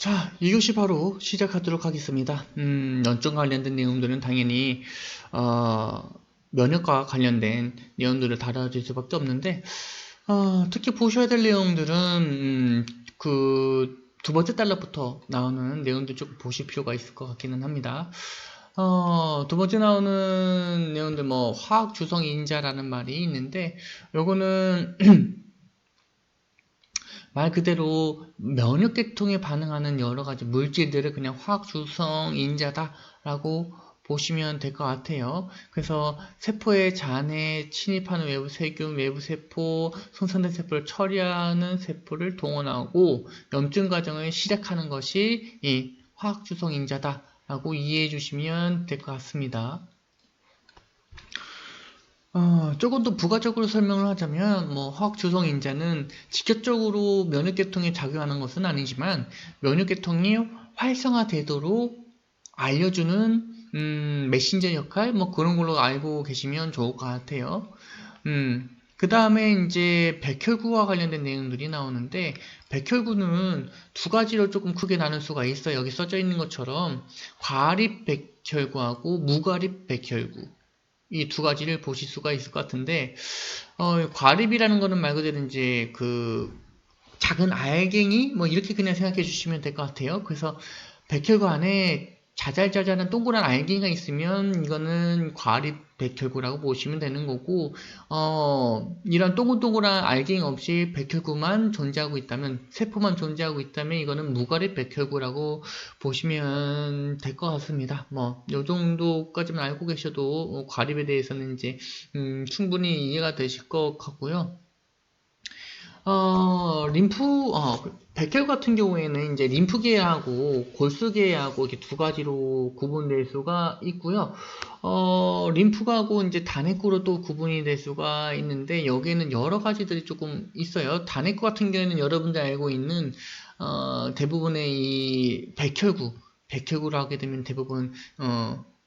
자, 이것이 바로 시작하도록 하겠습니다. 연점 관련된 내용들은 당연히, 어, 면역과 관련된 내용들을 다뤄질 수밖에 없는데, 특히 보셔야 될 내용들은, 두 번째 달러부터 나오는 내용들 조금 보실 필요가 있을 것 같기는 합니다. 두 번째 나오는 내용들, 화학 주성 인자라는 말이 있는데, 요거는, 말 그대로 면역계통에 반응하는 여러 가지 물질들을 그냥 화학주성 인자다라고 보시면 될 것 같아요. 그래서 세포의 잔에 침입하는 외부 세균, 외부 세포, 손상된 세포를 처리하는 세포를 동원하고 염증 과정을 시작하는 것이 이 화학주성 인자다라고 이해해 주시면 될 것 같습니다. 조금 더 부가적으로 설명을 하자면, 화학 주성 인자는 직접적으로 면역계통에 작용하는 것은 아니지만, 면역계통이 활성화되도록 알려주는, 메신저 역할, 그런 걸로 알고 계시면 좋을 것 같아요. 그 다음에 이제 백혈구와 관련된 내용들이 나오는데, 백혈구는 두 가지로 조금 크게 나눌 수가 있어요. 여기 써져 있는 것처럼, 과립 백혈구하고 무과립 백혈구. 이 두 가지를 보실 수가 있을 것 같은데, 과립이라는 거는 말 그대로 이제 작은 알갱이 이렇게 그냥 생각해 주시면 될 것 같아요. 그래서 백혈구 안에 자잘자잘한 동그란 알갱이가 있으면 이거는 과립 백혈구라고 보시면 되는 거고, 이런 동글동글한 알갱이 없이 백혈구만 존재하고 있다면, 세포만 존재하고 있다면 이거는 무과립 백혈구라고 보시면 될 것 같습니다. 요 정도까지만 알고 계셔도 과립에 대해서는 이제 충분히 이해가 되실 것 같고요. 백혈 같은 경우에는 이제 림프계하고 골수계하고 이렇게 두 가지로 구분될 수가 있고요. 림프하고 이제 단핵구로 또 구분이 될 수가 있는데, 여기에는 여러 가지들이 조금 있어요. 단핵구 같은 경우에는 여러분들 알고 있는, 대부분의 이 백혈구를 하게 되면 대부분,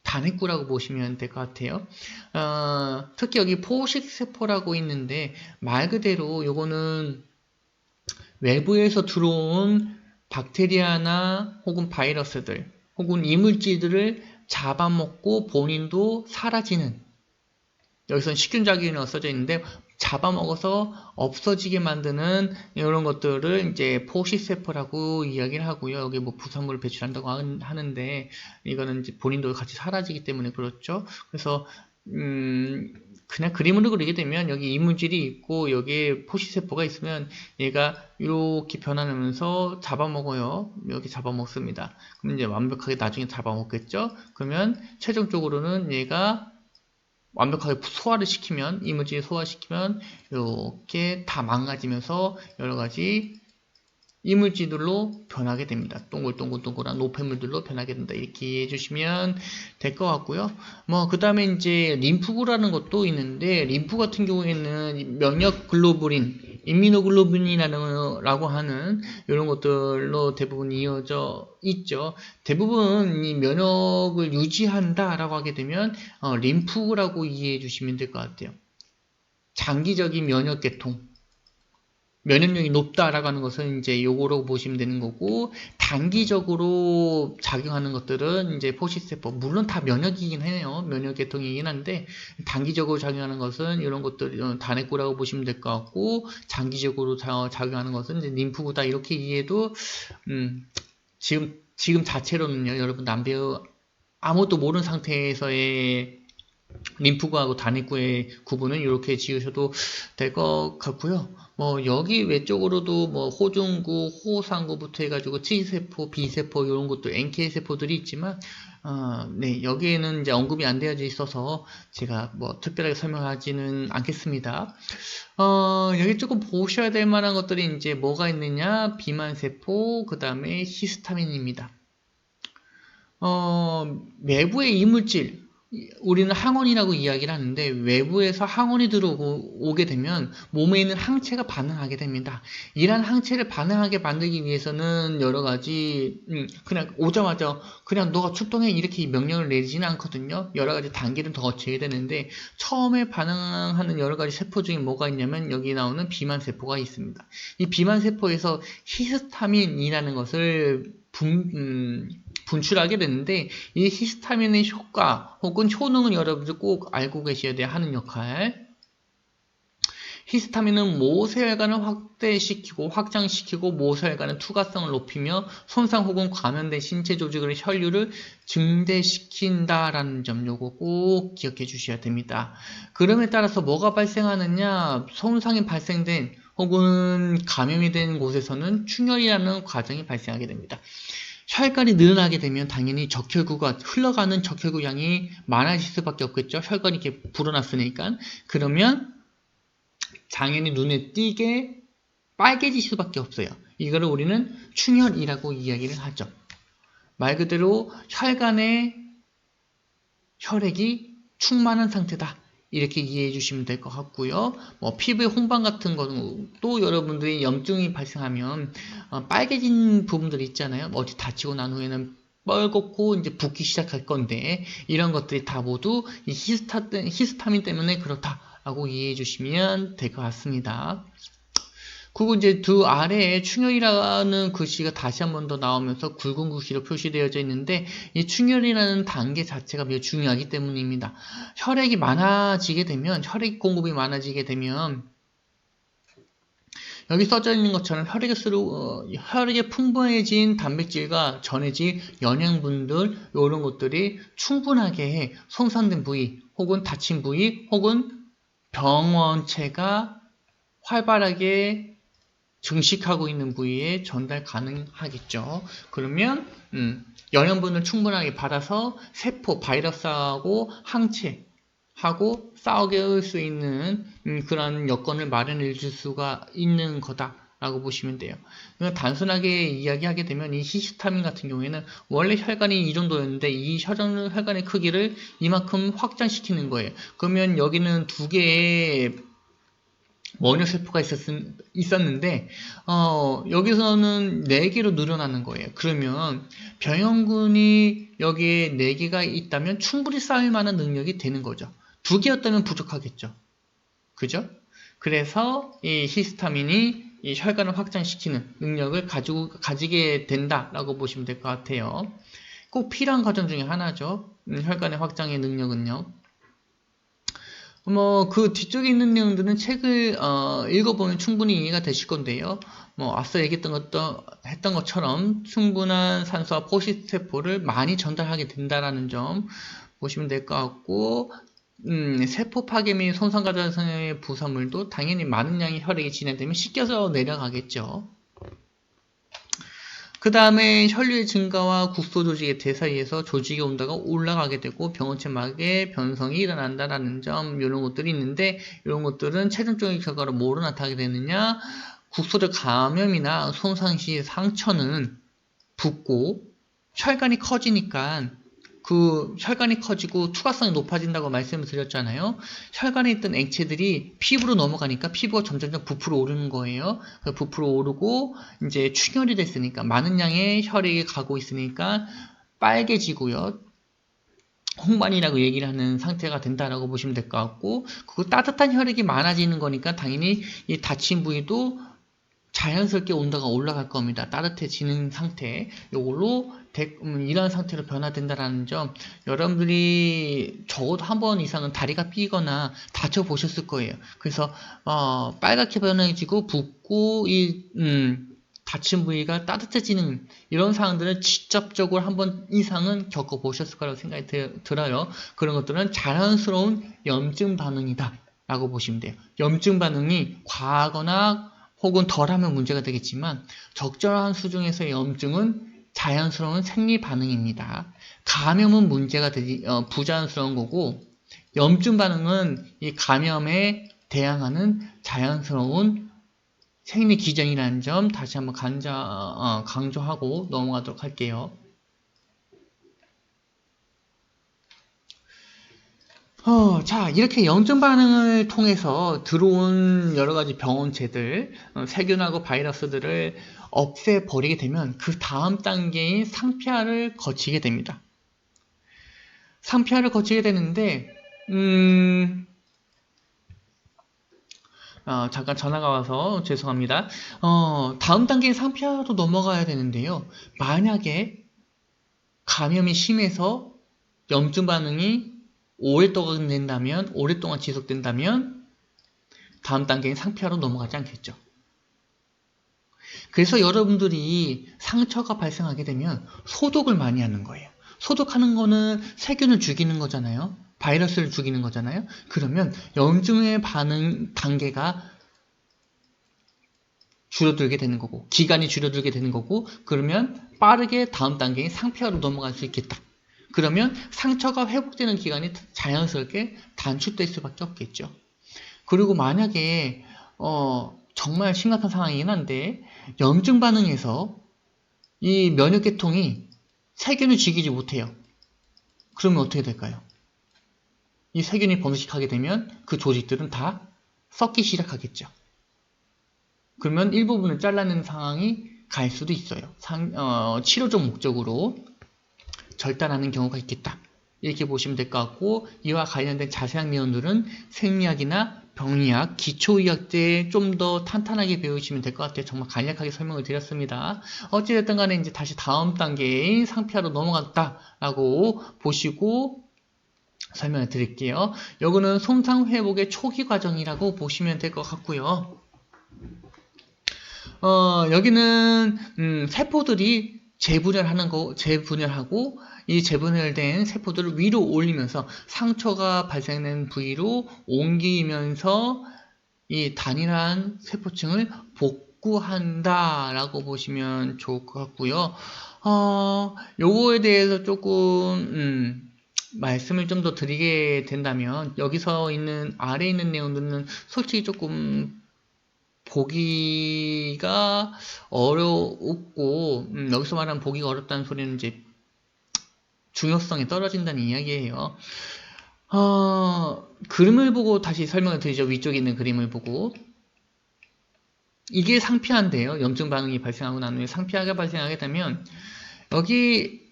단핵구라고 보시면 될 것 같아요. 특히 여기 포식세포라고 있는데, 말 그대로 요거는 외부에서 들어온 박테리아나 혹은 바이러스들 혹은 이물질들을 잡아먹고 본인도 사라지는, 여기서는 식균작용이라고 써져 있는데 잡아먹어서 없어지게 만드는 이런 것들을 이제 포식세포라고 이야기를 하고요. 여기 부산물을 배출한다고 하는데 이거는 이제 본인도 같이 사라지기 때문에 그렇죠. 그래서 그냥 그림으로 그리게 되면 여기 이물질이 있고 여기에 포식세포가 있으면 얘가 이렇게 변하면서 잡아먹어요. 여기 잡아먹습니다. 그럼 이제 완벽하게 나중에 잡아먹겠죠. 그러면 최종적으로는 얘가 완벽하게 소화를 시키면, 이물질을 소화시키면 이렇게 다 망가지면서 여러 가지 이물질들로 변하게 됩니다. 동글동글동글한 노폐물들로 변하게 된다. 이렇게 이해해 주시면 될 것 같고요. 그 다음에 이제 림프구라는 것도 있는데, 림프 같은 경우에는 면역 글로불린, 임미노글로빈이라고 하는 이런 것들로 대부분 이어져 있죠. 대부분 이 면역을 유지한다라고 하게 되면 림프구라고 이해해 주시면 될 것 같아요. 장기적인 면역계통. 면역력이 높다라고 하는 것은 이제 요거로 보시면 되는 거고, 단기적으로 작용하는 것들은 이제 포식세포, 물론 다 면역이긴 해요. 면역계통이긴 한데, 단기적으로 작용하는 것은 이런 것들, 단핵구라고 보시면 될 것 같고, 장기적으로 작용하는 것은 이제 림프구다. 이렇게 이해해도, 지금 자체로는요, 여러분 남배우 아무것도 모르는 상태에서의 림프구하고 단핵구의 구분은 이렇게 지으셔도 될 것 같고요. 여기 외쪽으로도 호중구, 호상구부터 해가지고 T세포, B세포 이런 것도 NK세포들이 있지만, 네, 여기에는 이제 언급이 안 되어져 있어서 제가 특별하게 설명하지는 않겠습니다. 여기 조금 보셔야 될 만한 것들이 이제 뭐가 있느냐, 비만세포, 그 다음에 히스타민입니다. 외부의 이물질, 우리는 항원이라고 이야기를 하는데, 외부에서 항원이 들어오게 되면 몸에 있는 항체가 반응하게 됩니다. 이러한 항체를 반응하게 만들기 위해서는 여러 가지, 그냥 오자마자 그냥 너가 출동해 이렇게 명령을 내리지는 않거든요. 여러 가지 단계를 더 거쳐야 되는데, 처음에 반응하는 여러 가지 세포 중에 뭐가 있냐면 여기 나오는 비만세포가 있습니다. 이 비만세포에서 히스타민이라는 것을 분출하게 되는데 이 히스타민의 효과 혹은 효능은 여러분들 꼭 알고 계셔야 돼요. 하는 역할. 히스타민은 모세혈관을 확대시키고 확장시키고 모세혈관의 투과성을 높이며 손상 혹은 감염된 신체 조직의 혈류를 증대시킨다라는 점 요거 꼭 기억해 주셔야 됩니다. 그럼에 따라서 뭐가 발생하느냐, 손상이 발생된 혹은 감염이 된 곳에서는 충혈이라는 과정이 발생하게 됩니다. 혈관이 늘어나게 되면 당연히 적혈구가 흘러가는 적혈구 양이 많아질 수밖에 없겠죠. 혈관이 이렇게 불어났으니까. 그러면 당연히 눈에 띄게 빨개질 수밖에 없어요. 이거를 우리는 충혈이라고 이야기를 하죠. 말 그대로 혈관에 혈액이 충만한 상태다. 이렇게 이해해 주시면 될 것 같고요. 뭐 피부의 홍방 같은 것도 여러분들이 염증이 발생하면 빨개진 부분들이 있잖아요. 어디 다치고 난 후에는 뻘겋고 이제 붓기 시작할 건데 이런 것들이 다 모두 이 히스타민 때문에 그렇다라고 이해해 주시면 될 것 같습니다. 그리고 이제 두 아래에 충혈이라는 글씨가 다시 한 번 더 나오면서 굵은 글씨로 표시되어져 있는데 이 충혈이라는 단계 자체가 매우 중요하기 때문입니다. 혈액이 많아지게 되면 혈액 공급이 많아지게 되면 여기 써져 있는 것처럼 혈액에 풍부해진 단백질과 전해질 영양분들 이런 것들이 충분하게 손상된 부위 혹은 다친 부위 혹은 병원체가 활발하게 증식하고 있는 부위에 전달 가능하겠죠. 그러면 영양분을 충분하게 받아서 세포, 바이러스하고 항체하고 싸우게 수 있는 그런 여건을 마련해 줄 수가 있는 거다라고 보시면 돼요. 단순하게 이야기하게 되면 이 히스타민 같은 경우에는 원래 혈관이 이 정도였는데 이 혈관의 크기를 이만큼 확장시키는 거예요. 그러면 여기는 두 개의 원효세포가 있었는데 여기서는 4개로 늘어나는 거예요. 그러면 병영군이 여기에 4개가 있다면 충분히 쌓을 만한 능력이 되는 거죠. 2개였다면 부족하겠죠. 그죠? 그래서 이 히스타민이 이 혈관을 확장시키는 능력을 가지게 된다라고 보시면 될 것 같아요. 꼭 필요한 과정 중에 하나죠. 혈관의 확장의 능력은요. 그 뒤쪽에 있는 내용들은 책을 읽어보면 충분히 이해가 되실 건데요. 앞서 했던 것처럼 충분한 산소와 포식세포를 많이 전달하게 된다라는 점 보시면 될 것 같고, 세포 파괴 및 손상 과정의 부산물도 당연히 많은 양의 혈액이 진행되면 씻겨서 내려가겠죠. 그 다음에 혈류의 증가와 국소 조직의 대사이에서 조직의 온도가 올라가게 되고 병원체막의 변성이 일어난다라는 점, 이런 것들이 있는데, 이런 것들은 최종적인 결과로 뭐로 나타나게 되느냐? 국소적 감염이나 손상 시 상처는 붓고 혈관이 커지니까 그 혈관이 커지고 투과성이 높아진다고 말씀을 드렸잖아요. 혈관에 있던 액체들이 피부로 넘어가니까 피부가 점점점 부풀어 오르는 거예요. 부풀어 오르고 이제 충혈이 됐으니까 많은 양의 혈액이 가고 있으니까 빨개지고요. 홍반이라고 얘기를 하는 상태가 된다라고 보시면 될 것 같고, 그 따뜻한 혈액이 많아지는 거니까 당연히 이 다친 부위도 자연스럽게 온도가 올라갈 겁니다. 따뜻해지는 상태. 이걸로 이러한 상태로 변화된다는 점, 여러분들이 적어도 한 번 이상은 다리가 삐거나 다쳐 보셨을 거예요. 그래서 빨갛게 변해지고 붓고 다친 부위가 따뜻해지는 이런 상황들은 직접적으로 한 번 이상은 겪어 보셨을 거라고 생각이 들어요. 그런 것들은 자연스러운 염증 반응이다 라고 보시면 돼요. 염증 반응이 과하거나 혹은 덜하면 문제가 되겠지만 적절한 수준에서의 염증은 자연스러운 생리 반응입니다. 감염은 문제가 되지 부자연스러운 거고, 염증 반응은 이 감염에 대항하는 자연스러운 생리 기전이라는 점 다시 한번 강조하고 넘어가도록 할게요. 자, 이렇게 염증 반응을 통해서 들어온 여러 가지 병원체들, 세균하고 바이러스들을 없애버리게 되면 그 다음 단계인 상피화를 거치게 됩니다. 상피화를 거치게 되는데, 잠깐 전화가 와서 죄송합니다. 다음 단계인 상피하로 넘어가야 되는데요. 만약에 감염이 심해서 염증 반응이 오랫동안 지속된다면 다음 단계인 상피하로 넘어가지 않겠죠. 그래서 여러분들이 상처가 발생하게 되면 소독을 많이 하는 거예요. 소독하는 거는 세균을 죽이는 거잖아요. 바이러스를 죽이는 거잖아요. 그러면 염증의 반응 단계가 줄어들게 되는 거고, 기간이 줄어들게 되는 거고, 그러면 빠르게 다음 단계인 상피하로 넘어갈 수 있겠다. 그러면 상처가 회복되는 기간이 자연스럽게 단축될 수밖에 없겠죠. 그리고 만약에 정말 심각한 상황이긴 한데 염증 반응에서 이 면역계통이 세균을 죽이지 못해요. 그러면 어떻게 될까요? 이 세균이 번식하게 되면 그 조직들은 다 썩기 시작하겠죠. 그러면 일부분을 잘라내는 상황이 갈 수도 있어요. 치료적 목적으로 절단하는 경우가 있겠다. 이렇게 보시면 될 것 같고, 이와 관련된 자세한 내용들은 생리학이나 병리학, 기초의학제에 좀 더 탄탄하게 배우시면 될 것 같아요. 정말 간략하게 설명을 드렸습니다. 어찌됐든 간에 이제 다시 다음 단계인 상피하로 넘어갔다라고 보시고 설명을 드릴게요. 요거는 손상 회복의 초기 과정이라고 보시면 될 것 같고요. 여기는 세포들이 재분열하고 이 재분열된 세포들을 위로 올리면서 상처가 발생된 부위로 옮기면서 이 단일한 세포층을 복구한다라고 보시면 좋을 것 같고요. 요거에 대해서 조금 말씀을 좀 더 드리게 된다면 여기서 있는 아래에 있는 내용들은 솔직히 조금 보기가 어렵고 여기서 말하는 보기가 어렵다는 소리는 이제 중요성이 떨어진다는 이야기예요. 그림을 보고 다시 설명을 드리죠. 위쪽에 있는 그림을 보고 이게 상피한데요. 염증 반응이 발생하고 난 후에 상피하게 발생하게 되면 여기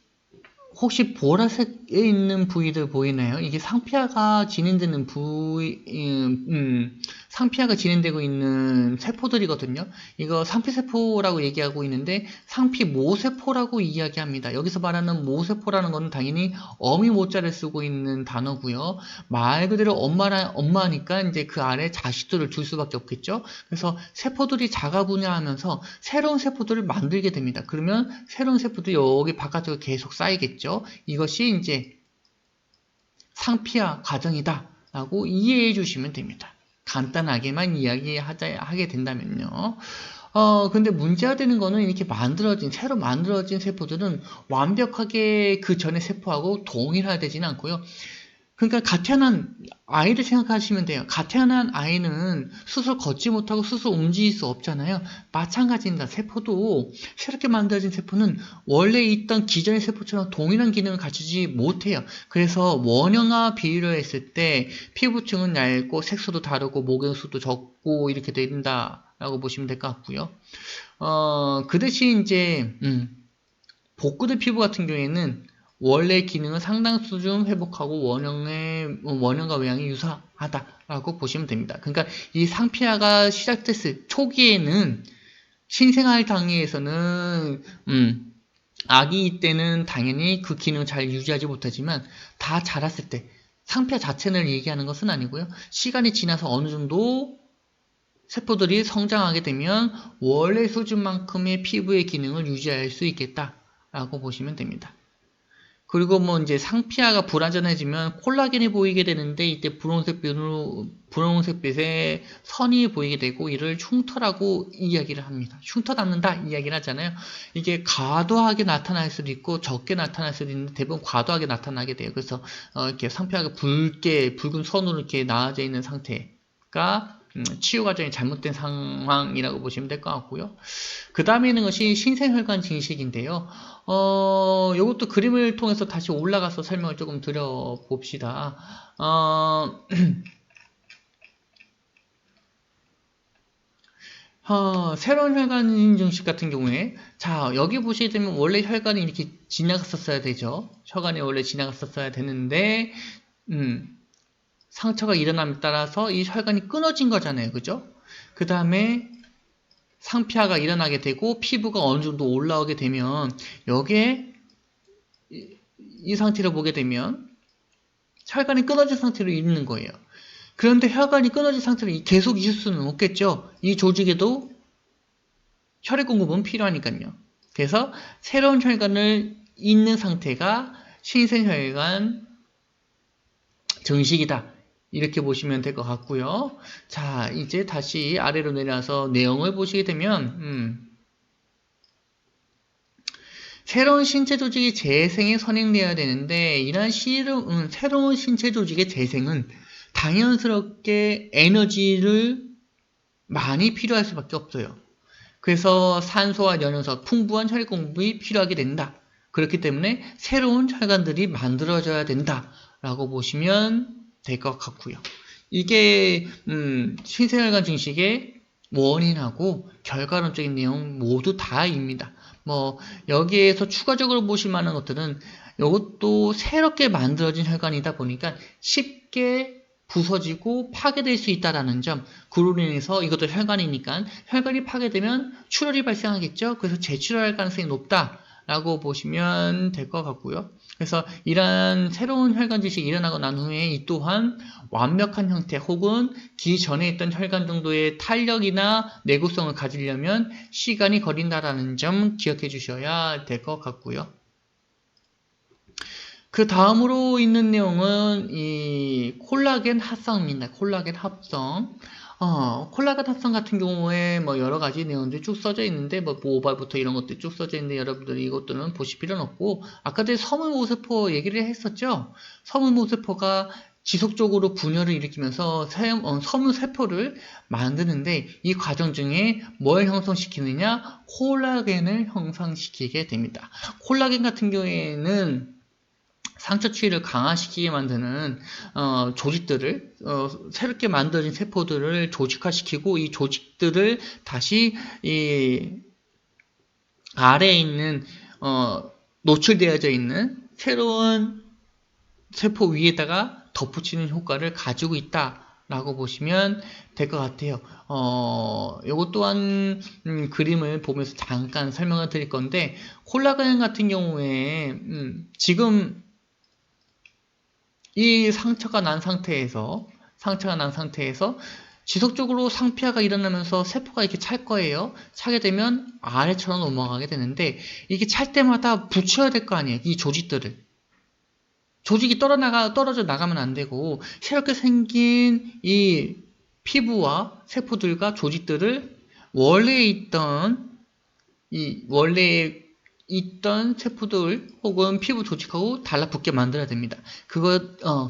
혹시 보라색에 있는 부위들 보이나요? 이게 상피하가 진행되는 상피하가 진행되고 있는 세포들이거든요. 이거 상피세포라고 얘기하고 있는데 상피모세포라고 이야기합니다. 여기서 말하는 모세포라는 건 당연히 어미 모자를 쓰고 있는 단어고요. 말 그대로 엄마니까 이제 그 아래 자식들을 둘 수밖에 없겠죠. 그래서 세포들이 자가 분야하면서 새로운 세포들을 만들게 됩니다. 그러면 새로운 세포들이 여기 바깥으로 계속 쌓이겠죠. 이것이 이제 상피화 과정이다 라고 이해해 주시면 됩니다. 간단하게만 하게 된다면요. 근데 문제가 되는 거는 이렇게 새로 만들어진 세포들은 완벽하게 그 전의 세포하고 동일화되지는 않고요. 그러니까 갓 태어난 아이를 생각하시면 돼요. 갓 태어난 아이는 스스로 걷지 못하고 스스로 움직일 수 없잖아요. 마찬가지입니다. 세포도 새롭게 만들어진 세포는 원래 있던 기존의 세포처럼 동일한 기능을 갖추지 못해요. 그래서 원형화 비율을 했을 때 피부층은 얇고 색소도 다르고 모경수도 적고 이렇게 된다라고 보시면 될 것 같고요. 그 대신 이제 복구된 피부 같은 경우에는 원래 기능은 상당 수준 회복하고 원형과 외양이 유사하다라고 보시면 됩니다. 그러니까 이 상피화가 시작됐을 초기에는 신생아의 단계에서는 아기 때는 당연히 그 기능을 잘 유지하지 못하지만 다 자랐을 때 상피화 자체를 얘기하는 것은 아니고요. 시간이 지나서 어느 정도 세포들이 성장하게 되면 원래 수준만큼의 피부의 기능을 유지할 수 있겠다라고 보시면 됩니다. 그리고 뭐 이제 상피하가 불완전해지면 콜라겐이 보이게 되는데 이때 분홍색빛의 선이 보이게 되고 이를 흉터라고 이야기를 합니다. 흉터 남는다 이야기를 하잖아요. 이게 과도하게 나타날 수도 있고 적게 나타날 수도 있는데 대부분 과도하게 나타나게 돼요. 그래서 이렇게 상피하가 붉은 선으로 이렇게 나와져 있는 상태가 치유 과정이 잘못된 상황이라고 보시면 될 것 같고요. 그 다음에 있는 것이 신생혈관 증식인데요. 이것도 그림을 통해서 다시 올라가서 설명을 조금 드려봅시다. 새로운 혈관 증식 같은 경우에, 자, 여기 보시게 되면 원래 혈관이 이렇게 지나갔었어야 되죠. 혈관이 원래 지나갔었어야 되는데, 상처가 일어남에 따라서 이 혈관이 끊어진 거잖아요. 그죠? 그 다음에 상피화가 일어나게 되고 피부가 어느 정도 올라오게 되면 여기에 이 상태를 보게 되면 혈관이 끊어진 상태로 있는 거예요. 그런데 혈관이 끊어진 상태로 계속 있을 수는 없겠죠. 이 조직에도 혈액 공급은 필요하니까요. 그래서 새로운 혈관을 잇는 상태가 신생혈관 증식이다. 이렇게 보시면 될 것 같고요. 자, 이제 다시 아래로 내려와서 내용을 보시게 되면 새로운 신체 조직이 재생에 선행되어야 되는데 이러한 새로운 신체 조직의 재생은 당연스럽게 에너지를 많이 필요할 수밖에 없어요. 그래서 산소와 연연석, 풍부한 혈액 공급이 필요하게 된다. 그렇기 때문에 새로운 혈관들이 만들어져야 된다라고 보시면 될 것 같고요. 이게 신생혈관 증식의 원인하고 결과론적인 내용 모두 다입니다. 뭐 여기에서 추가적으로 보실 만한 것들은 이것도 새롭게 만들어진 혈관이다 보니까 쉽게 부서지고 파괴될 수 있다는 점, 그로 인해서 이것도 혈관이니까 혈관이 파괴되면 출혈이 발생하겠죠. 그래서 재출혈할 가능성이 높다라고 보시면 될 것 같고요. 그래서 이러한 새로운 혈관 증식이 일어나고 난 후에 이 또한 완벽한 형태 혹은 기전에 있던 혈관 정도의 탄력이나 내구성을 가지려면 시간이 걸린다라는 점 기억해 주셔야 될 것 같고요. 그 다음으로 있는 내용은 이 콜라겐 합성입니다. 콜라겐 합성. 콜라겐 합성 같은 경우에 뭐 여러 가지 내용들이 쭉 써져 있는데 뭐 모발부터 이런 것들이 쭉 써져 있는데 여러분들이 이것들은 보실 필요는 없고 아까 전에 섬유모세포 얘기를 했었죠. 섬유모세포가 지속적으로 분열을 일으키면서 섬유세포를 만드는데 이 과정 중에 뭘 형성시키느냐? 콜라겐을 형성시키게 됩니다. 콜라겐 같은 경우에는 상처 치유를 강화시키게 만드는 조직들을 새롭게 만들어진 세포들을 조직화시키고 이 조직들을 다시 이 아래에 있는 노출되어져 있는 새로운 세포 위에다가 덧붙이는 효과를 가지고 있다라고 보시면 될 것 같아요. 요것 또한 그림을 보면서 잠깐 설명을 드릴 건데 콜라겐 같은 경우에 지금 이 상처가 난 상태에서 지속적으로 상피화가 일어나면서 세포가 이렇게 찰 거예요. 차게 되면 아래처럼 넘어가게 되는데 이게 찰 때마다 붙여야 될 거 아니에요. 이 조직들을. 조직이 떨어져 나가면 안 되고 새롭게 생긴 이 피부와 세포들과 조직들을 원래 있던 세포들 혹은 피부 조직하고 달라붙게 만들어야 됩니다.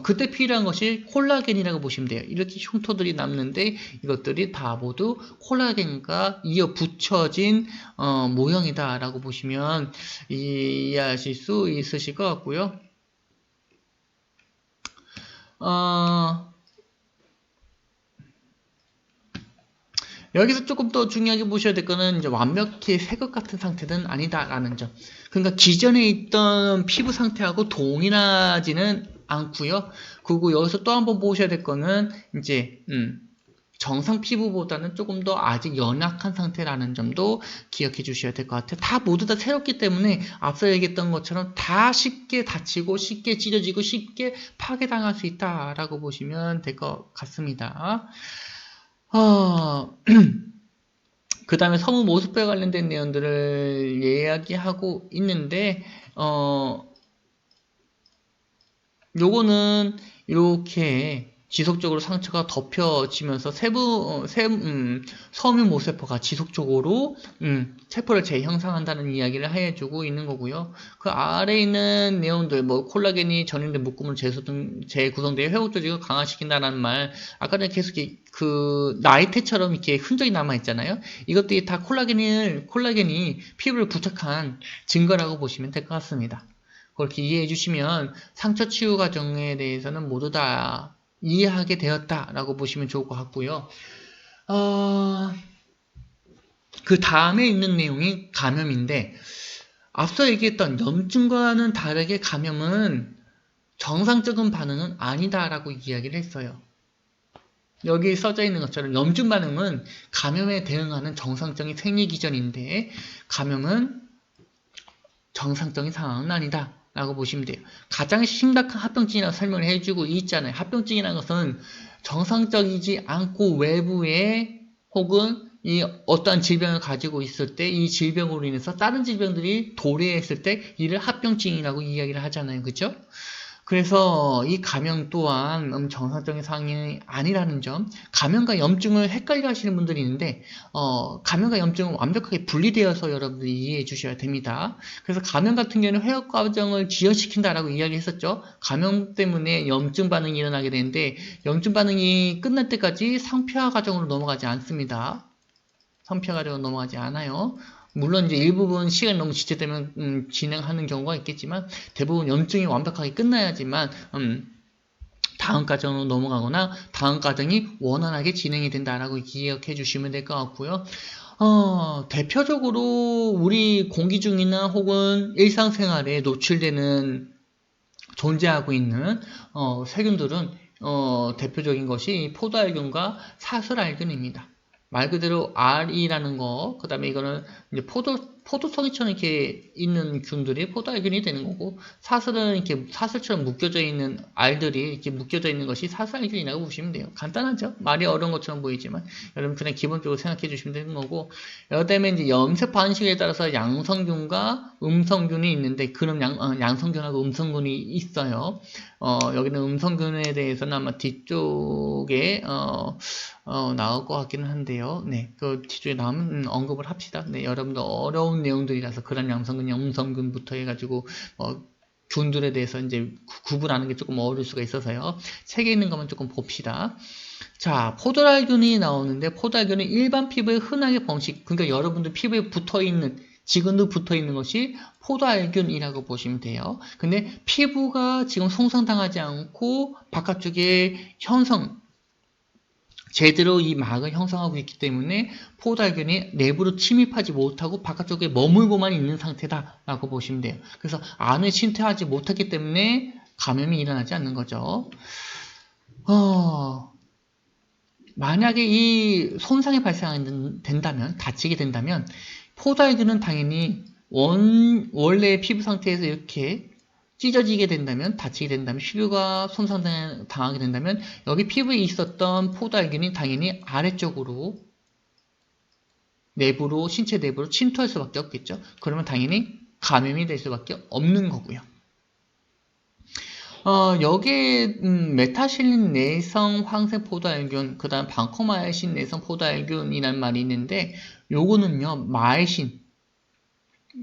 그때 필요한 것이 콜라겐이라고 보시면 돼요. 이렇게 흉터들이 남는데 이것들이 다 모두 콜라겐과 이어 붙여진 모형이다라고 보시면 이해하실 수 있으실 것 같고요. 여기서 조금 더 중요하게 보셔야 될 거는 이제 완벽히 새 것 같은 상태는 아니다라는 점. 그러니까 기존에 있던 피부 상태하고 동일하지는 않고요. 그리고 여기서 또 한번 보셔야 될 거는 이제 정상 피부보다는 조금 더 아직 연약한 상태라는 점도 기억해 주셔야 될 것 같아요. 다 모두 다 새롭기 때문에 앞서 얘기했던 것처럼 다 쉽게 다치고 쉽게 찢어지고 쉽게 파괴당할 수 있다라고 보시면 될 것 같습니다. 그 다음에 성우 모습에 관련된 내용들을 이야기하고 있는데, 요거는 이렇게 지속적으로 상처가 덮여지면서 섬유 모세포가 지속적으로 세포를 재형상한다는 이야기를 해주고 있는 거고요. 그 아래에 있는 내용들, 뭐 콜라겐이 전인된 묶음을 재구성되어 회복 조직을 강화시킨다는 말, 아까 전에 계속 그 나이테처럼 이렇게 흔적이 남아 있잖아요. 이것들이 다 콜라겐이 피부를 부착한 증거라고 보시면 될 것 같습니다. 그렇게 이해해 주시면 상처 치유 과정에 대해서는 모두 다 이해하게 되었다라고 보시면 좋을 것 같고요. 그 다음에 있는 내용이 감염인데 앞서 얘기했던 염증과는 다르게 감염은 정상적인 반응은 아니다라고 이야기를 했어요. 여기 써져 있는 것처럼 염증 반응은 감염에 대응하는 정상적인 생리 기전인데 감염은 정상적인 상황은 아니다 라고 보시면 돼요. 가장 심각한 합병증이라고 설명을 해주고 있잖아요. 합병증이라는 것은 정상적이지 않고 외부에 혹은 이 어떠한 질병을 가지고 있을 때 이 질병으로 인해서 다른 질병들이 도래했을 때 이를 합병증이라고 이야기를 하잖아요. 그죠? 그래서 이 감염 또한 정상적인 상황이 아니라는 점, 감염과 염증을 헷갈려 하시는 분들이 있는데 감염과 염증은 완벽하게 분리되어서 여러분들이 이해해 주셔야 됩니다. 그래서 감염 같은 경우는 회복 과정을 지연시킨다라고 이야기했었죠. 감염 때문에 염증 반응이 일어나게 되는데 염증 반응이 끝날 때까지 상폐화 과정으로 넘어가지 않습니다. 상폐화 과정으로 넘어가지 않아요. 물론 이제 일부분 시간이 너무 지체되면 진행하는 경우가 있겠지만 대부분 염증이 완벽하게 끝나야지만 다음 과정으로 넘어가거나 다음 과정이 원활하게 진행이 된다라고 기억해 주시면 될 것 같고요. 대표적으로 우리 공기 중이나 혹은 일상생활에 노출되는 존재하고 있는 세균들은 대표적인 것이 포도알균과 사슬알균입니다. 말 그대로 R이라는 거, 그 다음에 이거는 이제 포도송이처럼 이렇게 있는 균들이 포도알균이 되는 거고, 사슬은 이렇게 사슬처럼 묶여져 있는 알들이 이렇게 묶여져 있는 것이 사슬알균이라고 보시면 돼요. 간단하죠? 말이 어려운 것처럼 보이지만, 여러분 그냥 기본적으로 생각해 주시면 되는 거고, 그다음에 이제 염색 방식에 따라서 양성균과 음성균이 있는데, 그럼 양성균하고 음성균이 있어요. 여기는 음성균에 대해서는 아마 뒤쪽에, 나올 것 같기는 한데요. 네, 그 뒤쪽에 나오면 언급을 합시다. 네, 여러분들 어려운 내용들이라서 그런 양성균, 음성균부터 해가지고 균들에 대해서 이제 구분하는 게 조금 어려울 수가 있어서요. 책에 있는 것만 조금 봅시다. 자, 포도알균이 나오는데 포도알균은 일반 피부에 흔하게 번식, 그러니까 여러분들 피부에 붙어있는 지금도 붙어있는 것이 포도알균이라고 보시면 돼요. 근데 피부가 지금 손상당하지 않고 바깥쪽에 제대로 이 막을 형성하고 있기 때문에 포도알균이 내부로 침입하지 못하고 바깥쪽에 머물고만 있는 상태다라고 보시면 돼요. 그래서 안에 침투하지 못하기 때문에 감염이 일어나지 않는 거죠. 만약에 이 손상이 발생된다면, 다치게 된다면, 포도알균은 당연히 원래 피부 상태에서 이렇게 찢어지게 된다면, 다치게 된다면, 피부가 손상당하게 된다면, 여기 피부에 있었던 포도알균이 당연히 아래쪽으로, 내부로, 신체 내부로 침투할 수밖에 없겠죠. 그러면 당연히 감염이 될 수밖에 없는 거고요. 여기에 메타실린 내성 황색 포도알균, 그 다음 방코마이신 내성 포도알균이라는 말이 있는데 요거는요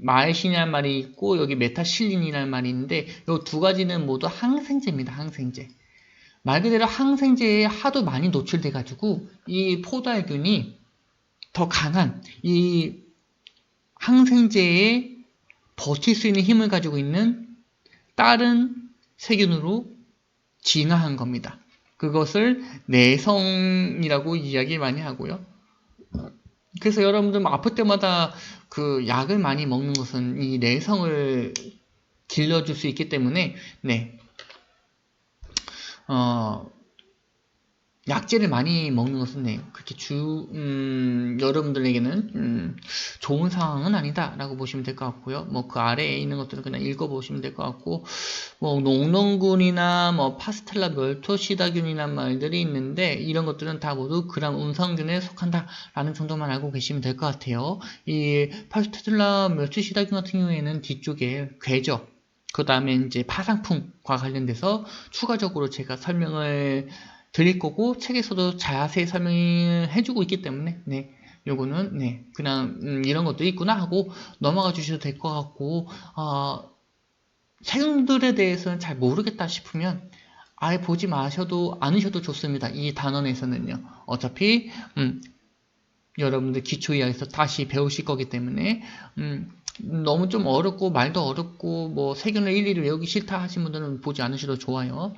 마이신이라는 말이 있고 여기 메타실린이라는 말이 있는데 요 두 가지는 모두 항생제입니다. 항생제. 말 그대로 항생제에 하도 많이 노출돼 가지고 이 포도알균이 더 강한 이 항생제에 버틸 수 있는 힘을 가지고 있는 다른 세균으로 진화한 겁니다. 그것을 내성이라고 이야기 많이 하고요. 그래서 여러분들 아플 때마다 그 약을 많이 먹는 것은 이 내성을 길러줄 수 있기 때문에 네. 약제를 많이 먹는 것은 네, 그렇게 여러분들에게는 좋은 상황은 아니다 라고 보시면 될 것 같고요. 뭐 그 아래에 있는 것들은 그냥 읽어보시면 될 것 같고 뭐 농농균이나 뭐 파스텔라 멸토시다균이란 말들이 있는데 이런 것들은 다 모두 그람 음성균에 속한다 라는 정도만 알고 계시면 될 것 같아요. 이 파스텔라 멸토시다균 같은 경우에는 뒤쪽에 궤적 그 다음에 이제 파상풍과 관련돼서 추가적으로 제가 설명을 드릴 거고 책에서도 자세히 설명을 해주고 있기 때문에 네 요거는 네 그냥 이런 것도 있구나 하고 넘어가 주셔도 될 것 같고 세균들에 대해서는 잘 모르겠다 싶으면 아예 보지 마셔도 않으셔도 좋습니다. 이 단원에서는요. 어차피 여러분들 기초 이하에서 다시 배우실 거기 때문에 너무 좀 어렵고 말도 어렵고 뭐 세균을 일일이 외우기 싫다 하신 분들은 보지 않으셔도 좋아요.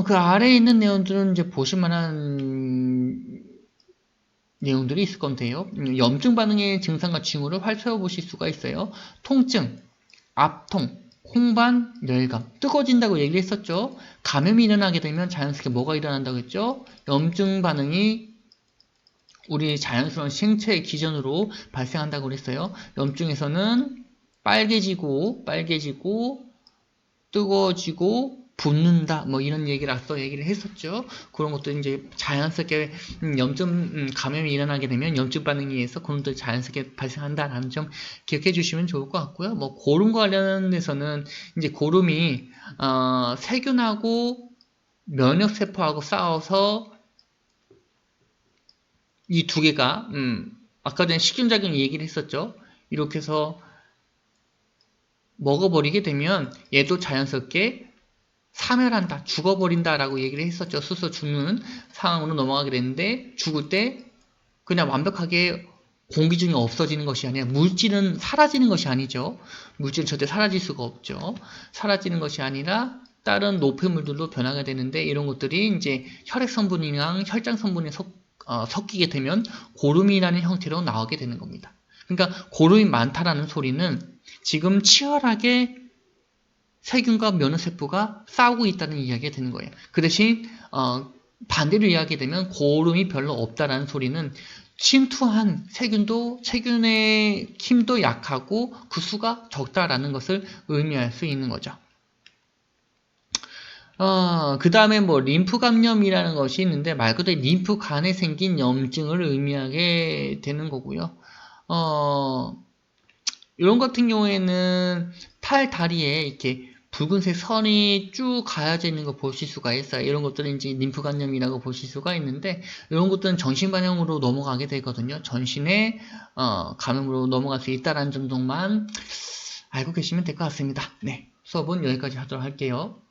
그 아래에 있는 내용들은 이제 보실만한 내용들이 있을 건데요. 염증 반응의 증상과 징후를 살펴보실 수가 있어요. 통증, 압통, 홍반, 열감, 뜨거워진다고 얘기를 했었죠. 감염이 일어나게 되면 자연스럽게 뭐가 일어난다고 했죠? 염증 반응이 우리 자연스러운 생체의 기전으로 발생한다고 그랬어요. 염증에서는 빨개지고 뜨거워지고 붓는다 뭐 이런 얘기를 앞서 얘기를 했었죠. 그런 것도 이제 자연스럽게 감염이 일어나게 되면 염증 반응에 의해서 그런 것들이 자연스럽게 발생한다라는 점 기억해 주시면 좋을 것 같고요. 뭐 고름 관련해서는 이제 고름이 세균하고 면역 세포하고 싸워서 이 두 개가 아까 전에 식균작용 얘기를 했었죠. 이렇게 해서 먹어버리게 되면 얘도 자연스럽게 사멸한다, 죽어버린다라고 얘기를 했었죠. 스스로 죽는 상황으로 넘어가게 되는데 죽을 때 그냥 완벽하게 공기 중에 없어지는 것이 아니라 물질은 사라지는 것이 아니죠. 물질은 절대 사라질 수가 없죠. 사라지는 것이 아니라 다른 노폐물들로 변화가 되는데 이런 것들이 이제 혈액 성분이랑 혈장 성분이 섞이게 되면 고름이라는 형태로 나오게 되는 겁니다. 그러니까 고름이 많다라는 소리는 지금 치열하게 세균과 면역세포가 싸우고 있다는 이야기가 되는 거예요. 그 대신 반대로 이야기되면 고름이 별로 없다라는 소리는 침투한 세균의 힘도 약하고 그 수가 적다라는 것을 의미할 수 있는 거죠. 그 다음에 뭐 림프 감염이라는 것이 있는데 말 그대로 림프관에 생긴 염증을 의미하게 되는 거고요. 이런 같은 경우에는 팔 다리에 이렇게 붉은색 선이 쭉 가야져 있는 거 보실 수가 있어요. 이런 것들은 이제 림프 감염이라고 보실 수가 있는데 이런 것들은 전신 반영으로 넘어가게 되거든요. 전신에 감염으로 넘어갈 수 있다는 점만 알고 계시면 될 것 같습니다. 네, 수업은 여기까지 하도록 할게요.